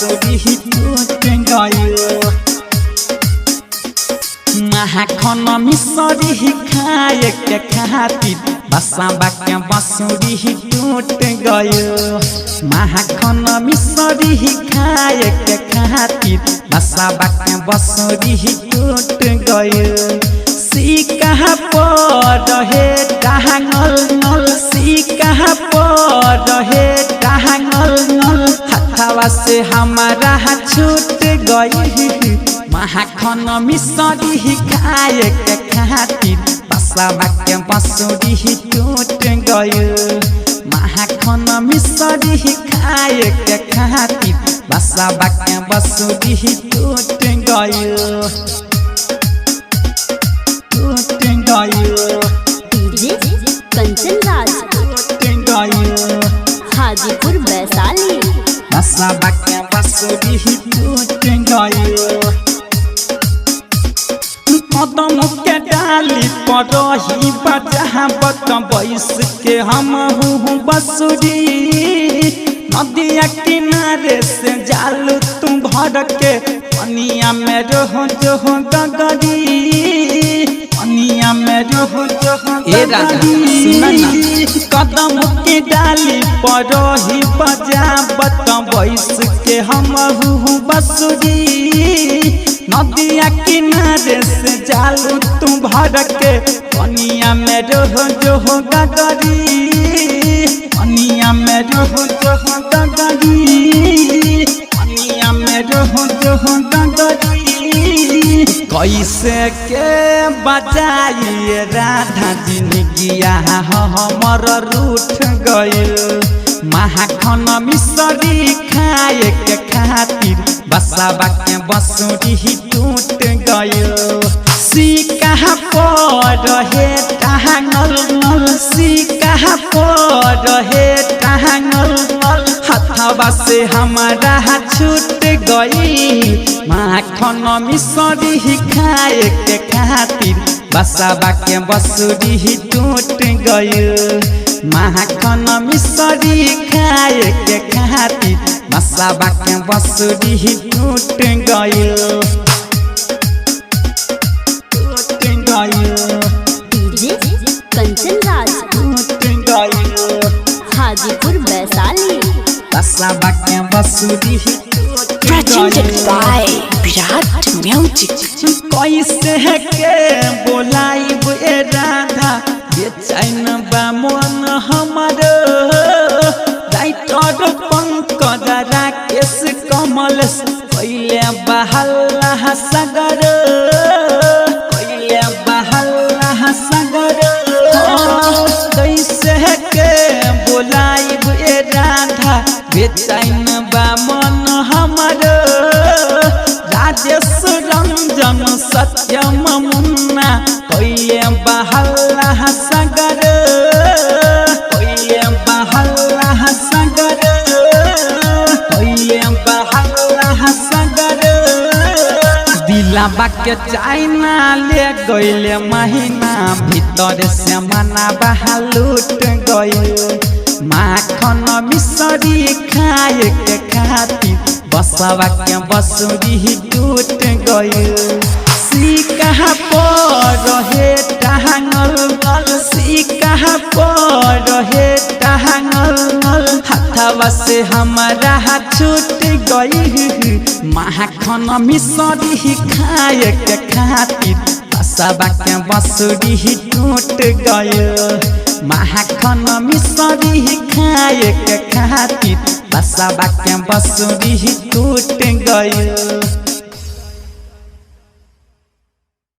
बसुरी टूट गइल। माखन मिसरी खाए के खातिर बसाबा के बसुरी टूट गइल। माखन मिसरी खाए के खातिर बसाबा के बसुरी टूट गइल। सिक्का पर हे टांगल नल, सिक्का पर हे टांगल नल, हथवा से हमारा छूट गई। माखन मिसरी खाए के खातिर बसाबा के बसुरी टूट गइल। माखन मिसरी खाए के खातिर बसाबा के बसुरी टूट गइल। डीजे कंचन राज हाजीपुर वैशाली। बसाबा के बसुरी टूट गइल। कदम के डाली पर रही बजावत बैस के हम बसुरी। नदिया किनारे से जालू तुम भर के पनिया में रहो जो गगरी, पनिया में रहो जो गगरी। कदम के डाली पर रही बजावत बैस के हम बसुरी। नदिया किनारे से जालू तुम भर के पनिया में रहो जो गगरी, पनिया में रहो जो गगरी, पनिया में रहो जो गगरी। कैसे के बजाइए राधा जिंदगिया हमर रूठ गइल। माखन मिसरी खाए के खातिर बसाबा के बसुरी टूट गइल। सिक्का पर हे टांगल नल, सिक्का पर हे टांगल नल, हथवा से हमारा छूट गई। माखन मिसरी खाए के खातिर बसाबा के बसुरी टूट गइल। माखन मिसरी खाए के खातिर बसाबा के बसुरी टूट गइल। डीजे कंचन राज हाजीपुर वैशाली। बसाबा के बसुरी Presented by Virat Music। कैसे के बोलाइब ए राधा बेचैन बा मन हमर। राइटर पंकज राकेश कमल कैले बहल्ला सगर, कैले बहल्ला सगर। कैसे के बोलाइब ए राधा बेचैन बा मन हमर। राजेश रंजन सत्यम मुन्ना कैले बहल्ला सगर, कैले बहल्ला सगर, कैले बहल्ला सगर। दिलाबा के चाइना ले गइले महीना, भीतर से मना बहा लूट गइल। माखन मिसरी खाए के खातिर बसाबा के बसुरी टूट गइल। सिक्का पर हे टांगल नल, सिक्का पर हे टांगल नल, हथवा से हमारा छूट गई। माखन मिसरी खाए के खातिर बसाबा के बसुरी टूट गइल। माखन मिसरी खाए के खातिर बसाबा के बसुरी टूट गइल।